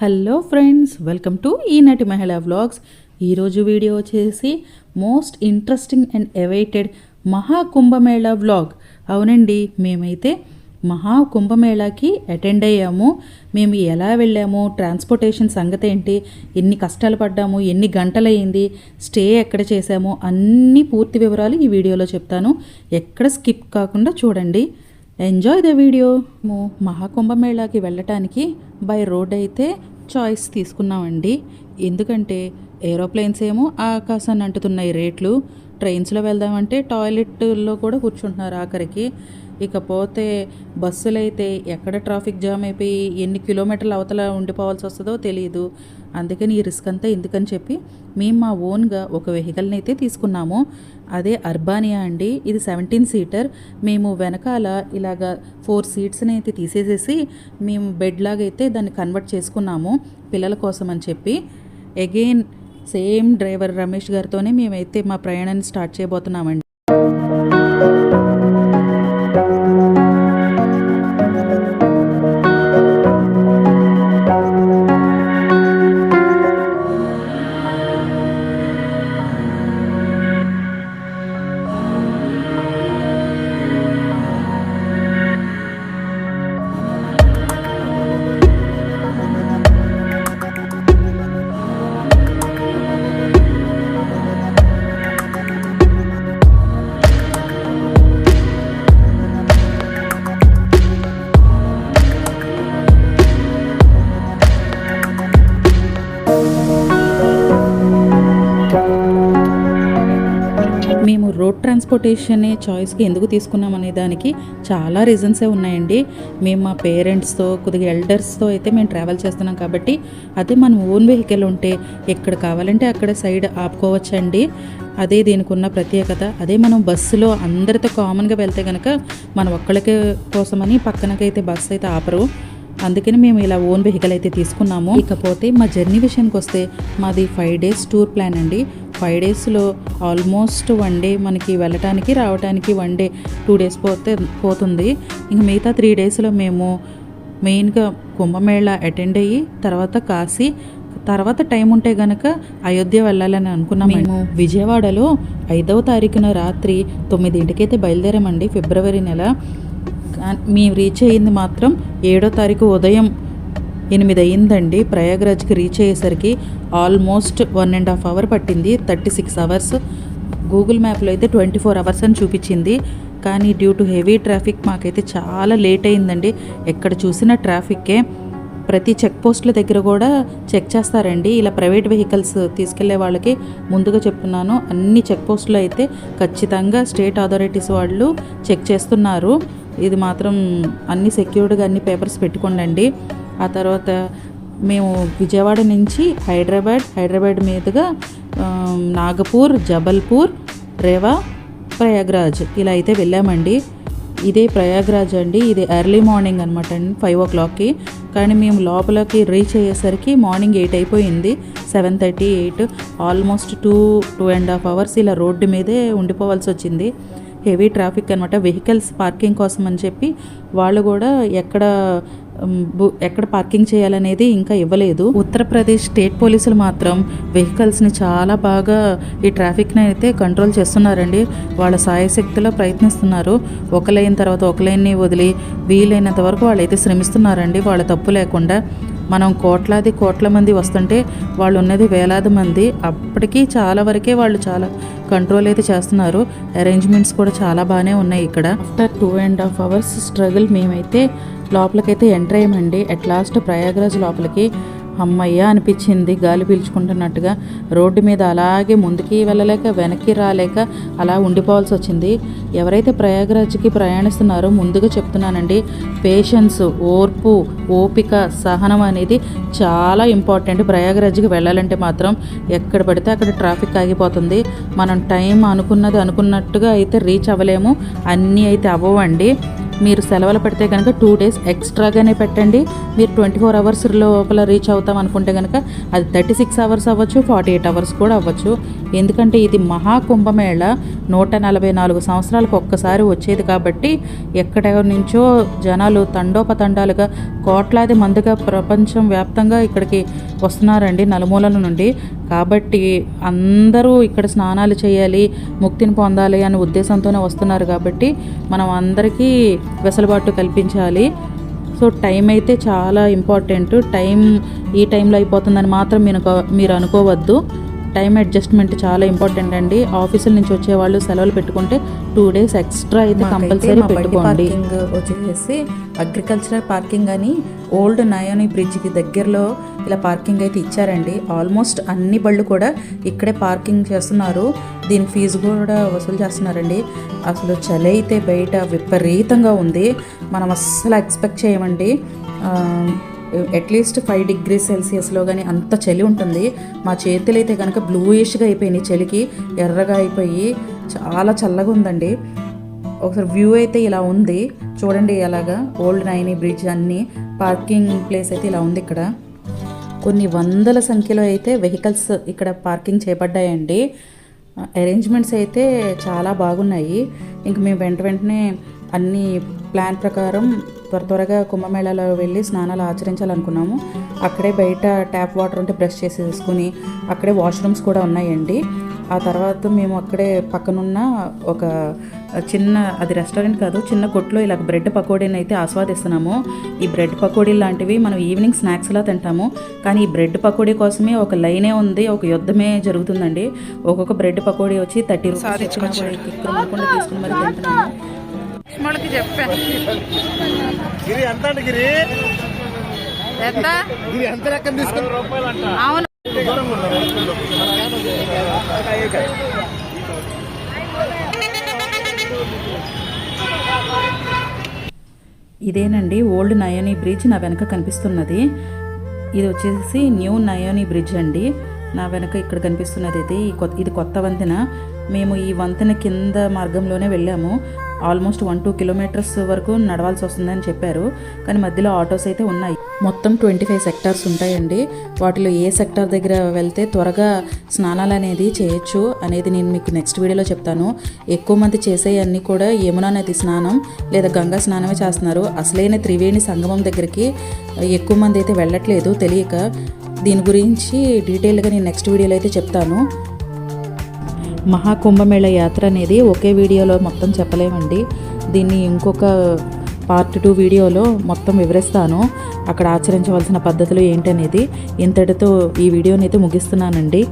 Hello friends, welcome to ఈనాటి మహిళా vlogs. ఈరోజు వీడియో వచ్చేసి most interesting and awaited Maha Kumbh Mela vlog. అవునండి, మేమైతే మహాకుంభమేళాకి అటెండ్ అయ్యాము. మేము ఎలా వెళ్ళాము, ట్రాన్స్పోర్టేషన్ సంగతి ఏంటి, ఎన్ని కష్టాలు పడ్డాము, ఎన్ని గంటలయ్యింది, స్టే ఎక్కడ చేసాము, అన్ని పూర్తి వివరాలు ఈ వీడియోలో చెప్తాను. ఎక్కడ స్కిప్ కాకుండా చూడండి. Enjoy the video. మహాకుంభమేళాకి వెళ్ళటానికి బై రోడ్ అయితే చాయిస్ తీసుకున్నామండి. ఎందుకంటే ఏరోప్లేన్స్ ఏమో ఆకాశాన్ని అంటుతున్నాయి రేట్లు, ట్రైన్స్లో వెళ్దామంటే టాయిలెట్లో కూడా కూర్చుంటున్నారు ఆఖరికి. ఇకపోతే బస్సులు అయితే ఎక్కడ ట్రాఫిక్ జామ్ అయిపోయి ఎన్ని కిలోమీటర్ల అవతల ఉండిపోవాల్సి వస్తుందో తెలియదు. అందుకని ఈ రిస్క్ అంతా ఎందుకని చెప్పి మేము మా ఓన్గా ఒక వెహికల్ని అయితే తీసుకున్నాము. అదే అర్బానియా అండి. ఇది 17 సీటర్. మేము వెనకాల ఇలాగా 4 సీట్స్ని అయితే తీసేసేసి మేము బెడ్ లాగా అయితే దాన్ని కన్వర్ట్ చేసుకున్నాము పిల్లల కోసం అని చెప్పి. అగైన్ సేమ్ డ్రైవర్ రమేష్ గారితోనే మేమైతే మా ప్రయాణాన్ని స్టార్ట్ చేయబోతున్నామండి. మేము రోడ్ ట్రాన్స్పోర్టేషన్ చాయిస్కి ఎందుకు తీసుకున్నాం అనే దానికి చాలా రీజన్సే ఉన్నాయండి. మేము మా పేరెంట్స్తో కొద్దిగా ఎల్డర్స్తో అయితే మేము ట్రావెల్ చేస్తున్నాం కాబట్టి అదే మనం ఓన్ వెహికల్ ఉంటే ఎక్కడ కావాలంటే అక్కడ సైడ్ ఆపుకోవచ్చండి. అదే దీనికి ఉన్న ప్రత్యేకత. అదే మనం బస్సులో అందరితో కామన్గా వెళ్తే కనుక మనం ఒక్కళ్ళకి కోసమని పక్కనకైతే బస్సు అయితే ఆపరు. అందుకని మేము ఇలా ఓన్ వెహికల్ అయితే తీసుకున్నాము. ఇకపోతే మా జర్నీ విషయానికి వస్తే మాది 5 days టూర్ ప్లాన్ అండి. 5 daysలో ఆల్మోస్ట్ 1 day మనకి వెళ్ళటానికి రావడానికి 1 day 2 days పోతుంది. ఇంక మిగతా 3 daysలో మేము మెయిన్గా కుంభమేళా అటెండ్ అయ్యి తర్వాత కాశీ, తర్వాత టైం ఉంటే గనక అయోధ్య వెళ్ళాలని అనుకున్నాం. మేము విజయవాడలో 5వ తారీఖున రాత్రి 9 బయలుదేరామండి, ఫిబ్రవరి నెల. మేము రీచ్ అయ్యింది మాత్రం 7వ తారీఖు ఉదయం 8 అయ్యిందండి. ప్రయాగ్రాజ్కి రీచ్ అయ్యేసరికి ఆల్మోస్ట్ 1.5 hour పట్టింది. 36 hours. గూగుల్ మ్యాప్లో అయితే 24 hours అని చూపించింది. కానీ డ్యూ టు హెవీ ట్రాఫిక్ మాకైతే చాలా లేట్ అయిందండి. ఎక్కడ చూసినా ట్రాఫిక్కే. ప్రతి చెక్ పోస్టుల దగ్గర కూడా చెక్ చేస్తారండి. ఇలా ప్రైవేట్ వెహికల్స్ తీసుకెళ్లే వాళ్ళకి ముందుగా చెప్తున్నాను, అన్ని చెక్ పోస్టులు అయితే ఖచ్చితంగా స్టేట్ అథారిటీస్ వాళ్ళు చెక్ చేస్తున్నారు. ఇది మాత్రం అన్ని సెక్యూర్డ్గా అన్ని పేపర్స్ పెట్టుకోండి. ఆ తర్వాత మేము విజయవాడ నుంచి హైదరాబాద్ మీదుగా నాగపూర్, జబల్పూర్, రేవా, ప్రయాగ్రాజ్ ఇలా అయితే వెళ్ళామండి. ఇదే ప్రయాగ్రాజ్ అండి. ఇది ఎర్లీ మార్నింగ్ అనమాట అండి, 5 o'clockకి. కానీ మేము లోపలికి రీచ్ అయ్యేసరికి మార్నింగ్ 8 అయిపోయింది. 7:30, 8 ఆల్మోస్ట్ 2.5 hours ఇలా రోడ్డు మీదే ఉండిపోవాల్సి వచ్చింది. హెవీ ట్రాఫిక్ అనమాట. వెహికల్స్ పార్కింగ్ కోసం అని చెప్పి వాళ్ళు కూడా ఎక్కడ పార్కింగ్ చేయాలనేది ఇంకా ఇవ్వలేదు. ఉత్తరప్రదేశ్ స్టేట్ పోలీసులు మాత్రం వెహికల్స్ని చాలా బాగా ఈ ట్రాఫిక్ని అయితే కంట్రోల్ చేస్తున్నారండి. వాళ్ళ సాయశక్తిలో ప్రయత్నిస్తున్నారు. ఒక లైన్ తర్వాత ఒక లైన్ని వదిలి వీలైనంత వరకు వాళ్ళైతే శ్రమిస్తున్నారండి, వాళ్ళ తప్పు లేకుండా. మనం కోట్ల మంది వస్తుంటే వాళ్ళు ఉన్నది వేలాది మంది. అప్పటికీ చాలా వరకే వాళ్ళు చాలా కంట్రోల్ అయితే చేస్తున్నారు. అరేంజ్మెంట్స్ కూడా చాలా బాగానే ఉన్నాయి ఇక్కడ. ఆఫ్టర్ 2.5 hours స్ట్రగుల్ మేమైతే లోపలికైతే ఎంటర్ అయ్యామండి. అట్ లాస్ట్ ప్రయాగ్రాజ్ లోపలికి. అమ్మయ్య అనిపించింది గాలి పీల్చుకుంటున్నట్టుగా. రోడ్డు మీద అలాగే ముందుకి వెళ్ళలేక వెనక్కి రాలేక అలా ఉండిపోవాల్సి వచ్చింది. ఎవరైతే ప్రయాగ్రాజ్కి ప్రయాణిస్తున్నారో ముందుగా చెప్తున్నానండి, పేషెన్స్, ఓర్పు, ఓపిక, సహనం అనేది చాలా ఇంపార్టెంట్. ప్రయాగ్రాజ్కి వెళ్ళాలంటే మాత్రం ఎక్కడ పడితే అక్కడ ట్రాఫిక్ ఆగిపోతుంది. మనం టైం అనుకున్నట్టుగా అయితే రీచ్ అవ్వలేము, అన్నీ అయితే అవ్వవండి. మీరు సెలవులు పెడితే కనుక 2 days ఎక్స్ట్రాగానే పెట్టండి. మీరు 24 hours లోపల రీచ్ అవుతాం అనుకుంటే కనుక అది 36 hours అవ్వచ్చు, 48 hours కూడా అవ్వచ్చు. ఎందుకంటే ఇది మహాకుంభమేళ 144 సంవత్సరాలకు ఒక్కసారి వచ్చేది కాబట్టి ఎక్కడ నుంచో జనాలు తండోపతండాలుగా కోట్లాది మందిగా ప్రపంచం వ్యాప్తంగా ఇక్కడికి వస్తున్నారండి నలుమూలల నుండి. కాబట్టి అందరూ ఇక్కడ స్నానాలు చేయాలి, ముక్తిని పొందాలి అనే ఉద్దేశంతోనే వస్తున్నారు. కాబట్టి మనం అందరికీ వెసులుబాటు కల్పించాలి. సో టైం అయితే చాలా ఇంపార్టెంట్. టైం ఈ టైంలో అయిపోతుందని మాత్రం మీరు అనుకోవద్దు. టైం అడ్జస్ట్మెంట్ చాలా ఇంపార్టెంట్ అండి. ఆఫీసుల నుంచి వచ్చే వాళ్ళు సెలవులు పెట్టుకుంటే 2 days ఎక్స్ట్రా అయితే కంపల్సరీ పెట్టుకోండి. పార్కింగ్ వచ్చేసి అగ్రికల్చరల్ పార్కింగ్ అని ఓల్డ్ నయోని బ్రిడ్జ్కి దగ్గరలో ఇలా పార్కింగ్ అయితే ఇచ్చారండి. ఆల్మోస్ట్ అన్ని బళ్ళు కూడా ఇక్కడే పార్కింగ్ చేస్తున్నారు. దీని ఫీజు కూడా వసూలు చేస్తున్నారండి. అసలు చలి అయితే బయట విపరీతంగా ఉంది. మనం అస్సలు ఎక్స్పెక్ట్ చేయమండి. అట్లీస్ట్ 5 degrees Celsiusలో కానీ అంత చలి ఉంటుంది. మా చేతులు అయితే కనుక బ్లూయిష్గా అయిపోయినాయి, చలికి ఎర్రగా అయిపోయి చాలా చల్లగా ఉందండి. ఒకసారి వ్యూ అయితే ఇలా ఉంది చూడండి. అలాగా ఓల్డ్ నైని బ్రిడ్జ్ అన్ని పార్కింగ్ ప్లేస్ అయితే ఇలా ఉంది. ఇక్కడ కొన్ని వందల సంఖ్యలో అయితే వెహికల్స్ ఇక్కడ పార్కింగ్ చేయబడ్డాయండి. అరేంజ్మెంట్స్ అయితే చాలా బాగున్నాయి. ఇంక మేము వెంటనే అన్ని ప్లాన్ ప్రకారం త్వరగా కుంభమేళాలో వెళ్ళి స్నానాలు ఆచరించాలనుకున్నాము. అక్కడే బయట ట్యాప్ వాటర్ ఉంటే బ్రష్ చేసేసుకుని అక్కడే వాష్రూమ్స్ కూడా ఉన్నాయండి. ఆ తర్వాత మేము అక్కడే పక్కనున్న ఒక చిన్న, అది రెస్టారెంట్ కాదు, చిన్న కొట్లో ఇలా బ్రెడ్ పకోడీని అయితే ఆస్వాదిస్తున్నాము. ఈ బ్రెడ్ పకోడీ లాంటివి మనం ఈవినింగ్ స్నాక్స్లా తింటాము. కానీ ఈ బ్రెడ్ పకోడీ కోసమే ఒక లైనే ఉంది, ఒక యుద్ధమే జరుగుతుందండి. ఒక్కొక్క బ్రెడ్ పకోడీ వచ్చి 30 రూపీస్ తీసుకుని మరి తింటున్నాము. చెప్పాను అవును. ఇదేనండి ఓల్డ్ నయోని బ్రిడ్జ్ నా వెనక కనిపిస్తున్నది. ఇది వచ్చేసి న్యూ నయోని బ్రిడ్జ్ అండి. నా వెనక ఇక్కడ కనిపిస్తున్నది ఇది కొత్త వంతెన. మేము ఈ వంతెన కింద మార్గంలోనే వెళ్ళాము. ఆల్మోస్ట్ 1-2 kilometers వరకు నడవాల్సి వస్తుందని చెప్పారు. కానీ మధ్యలో ఆటోస్ అయితే ఉన్నాయి. మొత్తం 25 sectors ఉంటాయండి. వాటిలో ఏ సెక్టార్ దగ్గర వెళ్తే త్వరగా స్నానాలు అనేది చేయొచ్చు అనేది నేను మీకు నెక్స్ట్ వీడియోలో చెప్తాను. ఎక్కువ మంది చేసేవన్నీ కూడా యమునా నది స్నానం లేదా గంగా స్నానమే చేస్తున్నారు. అసలైన త్రివేణి సంగమం దగ్గరికి ఎక్కువ మంది అయితే వెళ్ళట్లేదు తెలియక. దీని గురించి డీటెయిల్గా నేను నెక్స్ట్ వీడియోలో అయితే చెప్తాను. మహాకుంభమేళ యాత్ర అనేది ఒకే వీడియోలో మొత్తం చెప్పలేమండి. దీన్ని ఇంకొక part 2 వీడియోలో మొత్తం వివరిస్తాను. అక్కడ ఆచరించవలసిన పద్ధతులు ఏంటనేది. ఇంతటితో ఈ వీడియోని అయితే ముగిస్తున్నానండి.